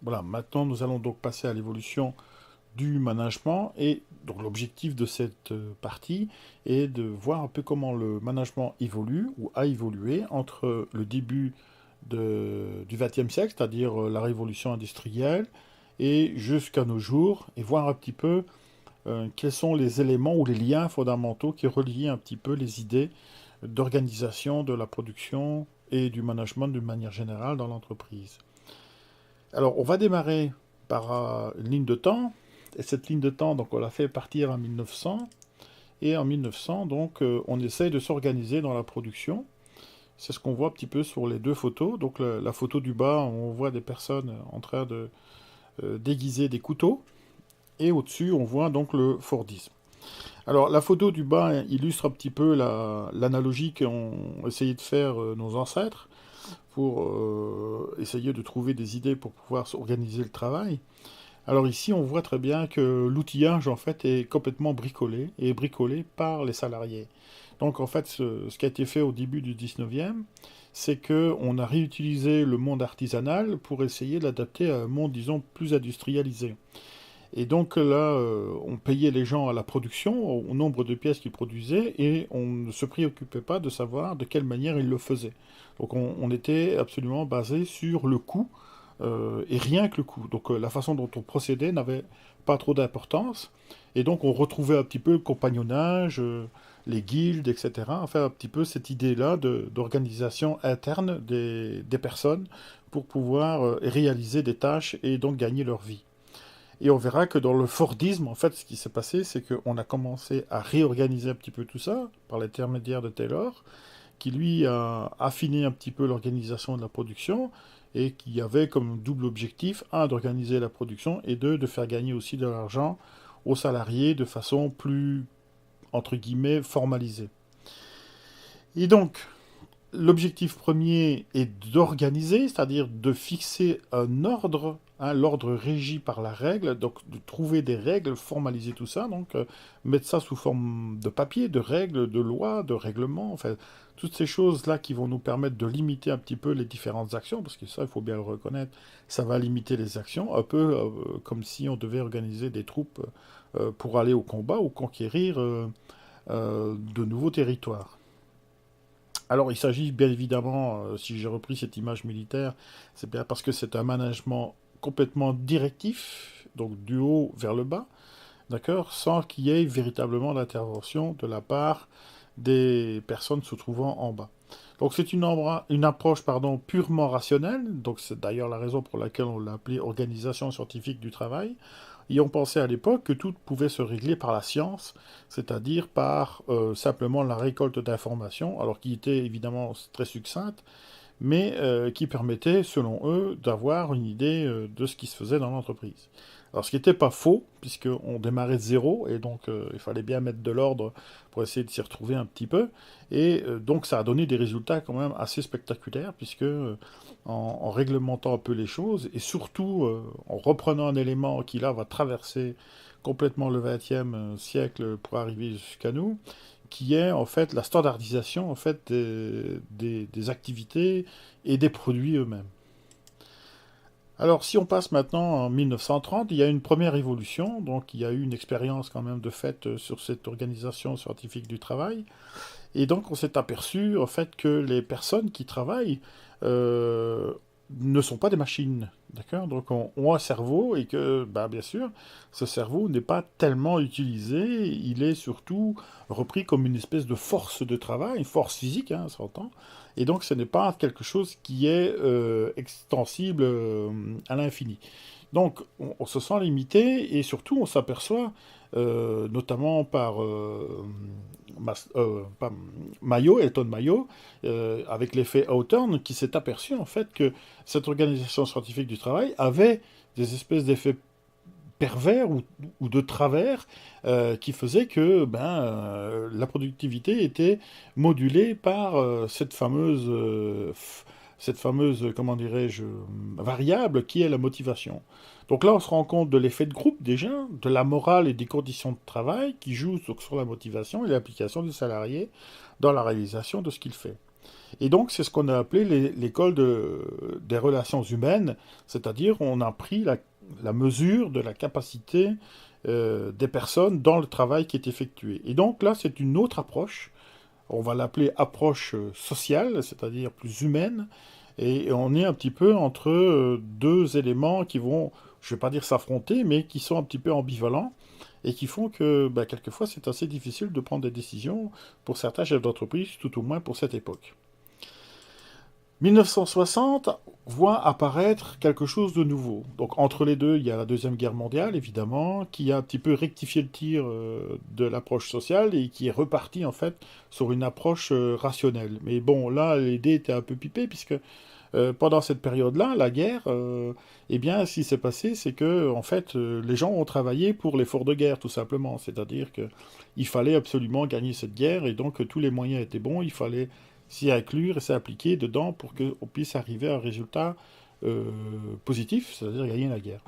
Voilà, maintenant nous allons donc passer à l'évolution du management et donc l'objectif de cette partie est de voir un peu comment le management évolue ou a évolué entre le début du XXe siècle, c'est-à-dire la révolution industrielle, et jusqu'à nos jours, et voir un petit peu quels sont les éléments ou les liens fondamentaux qui relient un petit peu les idées d'organisation de la production et du management d'une manière générale dans l'entreprise. Alors, on va démarrer par une ligne de temps. Et cette ligne de temps, donc, on l'a fait partir en 1900. Et en 1900, donc, on essaye de s'organiser dans la production. C'est ce qu'on voit un petit peu sur les deux photos. Donc, la photo du bas, on voit des personnes en train de déguiser des couteaux. Et au-dessus, on voit donc le Fordisme. Alors, la photo du bas illustre un petit peu l'analogie qu'ont essayé de faire nos ancêtres pour essayer de trouver des idées pour pouvoir organiser le travail. Alors ici, on voit très bien que l'outillage, en fait, est complètement bricolé, et bricolé par les salariés. Donc, en fait, ce qui a été fait au début du 19e, c'est qu'on a réutilisé le monde artisanal pour essayer de l'adapter à un monde, disons, plus industrialisé. Et donc là, on payait les gens à la production, au nombre de pièces qu'ils produisaient, et on ne se préoccupait pas de savoir de quelle manière ils le faisaient. Donc on était absolument basé sur le coût, et rien que le coût. Donc la façon dont on procédait n'avait pas trop d'importance, et donc on retrouvait un petit peu le compagnonnage, les guildes, etc. Enfin, un petit peu cette idée-là d'organisation interne des personnes pour pouvoir réaliser des tâches et donc gagner leur vie. Et on verra que dans le Fordisme, en fait, ce qui s'est passé, c'est qu'on a commencé à réorganiser un petit peu tout ça par l'intermédiaire de Taylor, qui lui a affiné un petit peu l'organisation de la production et qui avait comme double objectif, un, d'organiser la production et deux, de faire gagner aussi de l'argent aux salariés de façon plus, entre guillemets, formalisée. Et donc, l'objectif premier est d'organiser, c'est-à-dire de fixer un ordre, hein, l'ordre régi par la règle, donc de trouver des règles, formaliser tout ça, donc mettre ça sous forme de papier, de règles, de lois, de règlements, enfin, toutes ces choses-là qui vont nous permettre de limiter un petit peu les différentes actions, parce que ça, il faut bien le reconnaître, ça va limiter les actions, un peu comme si on devait organiser des troupes pour aller au combat ou conquérir de nouveaux territoires. Alors, il s'agit bien évidemment, si j'ai repris cette image militaire, c'est bien parce que c'est un management complètement directif, donc du haut vers le bas, d'accord, sans qu'il y ait véritablement d'intervention de la part des personnes se trouvant en bas. Donc c'est une approche pardon, purement rationnelle, donc c'est d'ailleurs la raison pour laquelle on l'a appelée organisation scientifique du travail, et on pensait à l'époque que tout pouvait se régler par la science, c'est-à-dire par simplement la récolte d'informations, alors qui était évidemment très succincte, mais qui permettait, selon eux, d'avoir une idée de ce qui se faisait dans l'entreprise. Alors, ce qui n'était pas faux, puisqu'on démarrait de zéro, et donc il fallait bien mettre de l'ordre pour essayer de s'y retrouver un petit peu, et donc ça a donné des résultats quand même assez spectaculaires, puisque en réglementant un peu les choses, et surtout en reprenant un élément qui là va traverser complètement le XXe siècle pour arriver jusqu'à nous, qui est en fait la standardisation en fait des activités et des produits eux-mêmes. Alors si on passe maintenant en 1930, il y a une première évolution, donc il y a eu une expérience quand même de fait sur cette organisation scientifique du travail, et donc on s'est aperçu en fait que les personnes qui travaillent euh, ne sont pas des machines, d'accord? Donc on ont un cerveau et que, bah, bien sûr, ce cerveau n'est pas tellement utilisé, il est surtout repris comme une espèce de force de travail, une force physique, hein, ça s'entend, et donc ce n'est pas quelque chose qui est extensible à l'infini. Donc on se sent limité et surtout on s'aperçoit, notamment par pas Mayo, Elton Mayo, avec l'effet Hawthorne, qui s'est aperçu en fait que cette organisation scientifique du travail avait des espèces d'effets pervers ou de travers qui faisaient que la productivité était modulée par cette fameuse, comment dirais-je, variable qui est la motivation. Donc là, on se rend compte de l'effet de groupe déjà, de la morale et des conditions de travail qui jouent sur la motivation et l'application du salarié dans la réalisation de ce qu'il fait. Et donc, c'est ce qu'on a appelé l'école des relations humaines, c'est-à-dire on a pris la mesure de la capacité des personnes dans le travail qui est effectué. Et donc là, c'est une autre approche, on va l'appeler approche sociale, c'est-à-dire plus humaine, et on est un petit peu entre deux éléments qui vont, je ne vais pas dire s'affronter, mais qui sont un petit peu ambivalents, et qui font que bah, quelquefois c'est assez difficile de prendre des décisions pour certains chefs d'entreprise, tout au moins pour cette époque. 1960 voit apparaître quelque chose de nouveau. Donc entre les deux, il y a la Deuxième Guerre mondiale, évidemment, qui a un petit peu rectifié le tir de l'approche sociale et qui est reparti en fait sur une approche rationnelle. Mais bon, là, l'idée était un peu pipée, puisque pendant cette période-là, la guerre, eh bien, ce qui s'est passé, c'est que en fait, les gens ont travaillé pour l'effort de guerre, tout simplement. C'est-à-dire que il fallait absolument gagner cette guerre, et donc tous les moyens étaient bons. Il fallait s'y inclure et s'appliquer dedans pour qu'on puisse arriver à un résultat positif, c'est-à-dire gagner la guerre.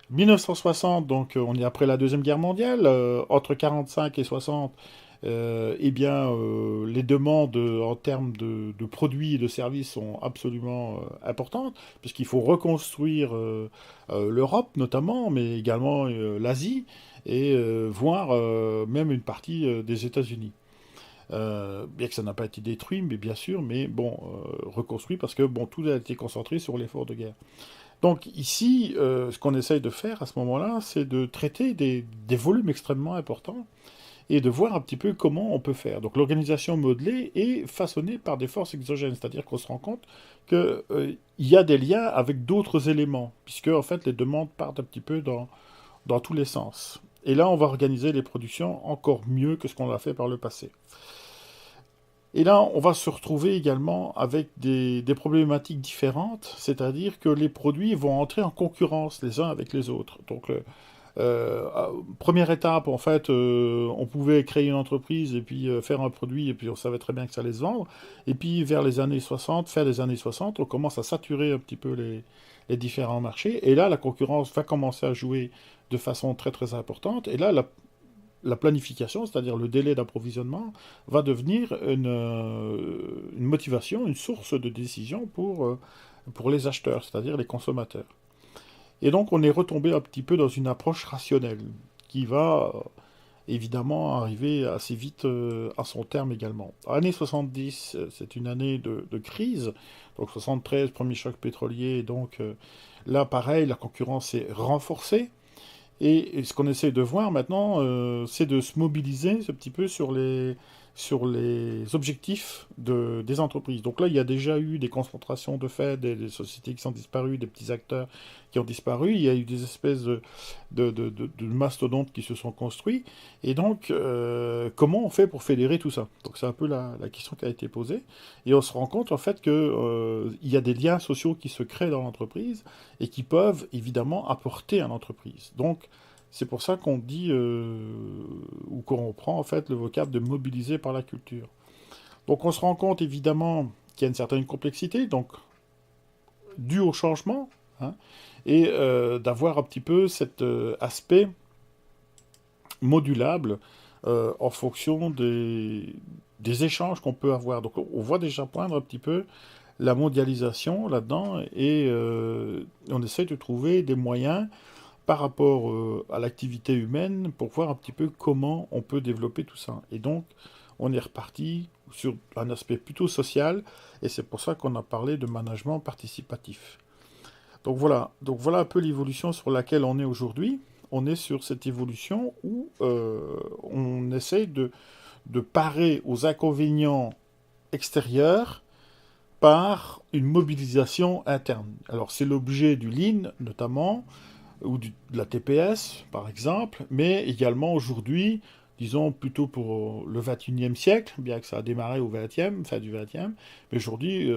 1960, donc on est après la Deuxième Guerre mondiale, entre 45 et 60, eh bien, les demandes en termes de produits et de services sont absolument importantes, puisqu'il faut reconstruire l'Europe notamment, mais également l'Asie, et voire même une partie des États-Unis. Bien que ça n'a pas été détruit, mais bien sûr, mais bon, reconstruit parce que bon, tout a été concentré sur l'effort de guerre. Donc ici, ce qu'on essaye de faire à ce moment-là, c'est de traiter des volumes extrêmement importants et de voir un petit peu comment on peut faire. Donc l'organisation modelée est façonnée par des forces exogènes, c'est-à-dire qu'on se rend compte qu'il y a des liens avec d'autres éléments, puisque en fait les demandes partent un petit peu dans tous les sens. Et là, on va organiser les productions encore mieux que ce qu'on a fait par le passé. Et là, on va se retrouver également avec des problématiques différentes, c'est-à-dire que les produits vont entrer en concurrence les uns avec les autres. Donc, première étape, en fait, on pouvait créer une entreprise et puis faire un produit, et puis on savait très bien que ça allait se vendre. Et puis, vers les années 60, fin des années 60, on commence à saturer un petit peu les différents marchés. Et là, la concurrence va commencer à jouer de façon très très importante. Et là, la planification, c'est-à-dire le délai d'approvisionnement, va devenir une motivation, une source de décision pour les acheteurs, c'est-à-dire les consommateurs. Et donc on est retombé un petit peu dans une approche rationnelle, qui va évidemment arriver assez vite à son terme également. L'année 70, c'est une année de crise, donc 73, premier choc pétrolier, donc là pareil, la concurrence est renforcée. Et ce qu'on essaie de voir maintenant, c'est de se mobiliser un petit peu sur les objectifs des entreprises. Donc là, il y a déjà eu des concentrations de fait, des sociétés qui sont disparues, des petits acteurs qui ont disparu. Il y a eu des espèces de mastodontes qui se sont construits. Et donc, comment on fait pour fédérer tout ça? Donc c'est un peu la question qui a été posée. Et on se rend compte en fait que il y a des liens sociaux qui se créent dans l'entreprise et qui peuvent évidemment apporter à l'entreprise. Donc, c'est pour ça qu'on dit, ou qu'on reprend en fait le vocable de mobiliser par la culture. Donc on se rend compte évidemment qu'il y a une certaine complexité, donc due au changement, hein, et d'avoir un petit peu cet aspect modulable en fonction des échanges qu'on peut avoir. Donc on voit déjà poindre un petit peu la mondialisation là-dedans, et on essaie de trouver des moyens par rapport à l'activité humaine pour voir un petit peu comment on peut développer tout ça. Et donc, on est reparti sur un aspect plutôt social, et c'est pour ça qu'on a parlé de management participatif. Donc voilà un peu l'évolution sur laquelle on est aujourd'hui. On est sur cette évolution où on essaye de parer aux inconvénients extérieurs par une mobilisation interne. Alors c'est l'objet du Lean notamment, ou de la TPS, par exemple, mais également aujourd'hui, disons plutôt pour le 21e siècle, bien que ça a démarré au 20e, fin du 20e, mais aujourd'hui,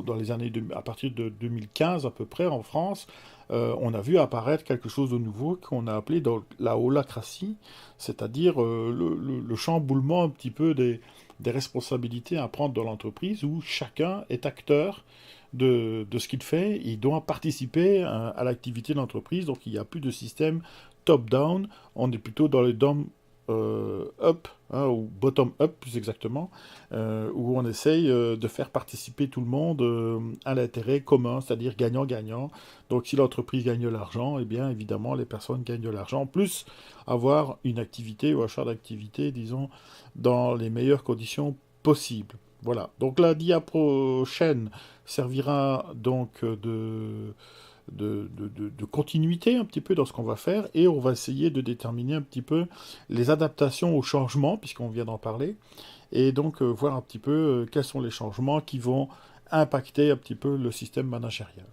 dans les années à partir de 2015 à peu près en France, on a vu apparaître quelque chose de nouveau qu'on a appelé la holacratie, c'est-à-dire le chamboulement un petit peu des responsabilités à prendre dans l'entreprise, où chacun est acteur de ce qu'il fait, il doit participer à l'activité de l'entreprise, donc il n'y a plus de système top-down, on est plutôt dans le up, hein, ou bottom-up plus exactement, où on essaye de faire participer tout le monde à l'intérêt commun, c'est-à-dire gagnant-gagnant. Donc si l'entreprise gagne de l'argent, eh bien évidemment les personnes gagnent de l'argent, plus avoir une activité ou achat d'activité, disons, dans les meilleures conditions possibles. Voilà. Donc la dia prochaine servira donc de continuité un petit peu dans ce qu'on va faire et on va essayer de déterminer un petit peu les adaptations aux changements, puisqu'on vient d'en parler, et donc voir un petit peu quels sont les changements qui vont impacter un petit peu le système managérial.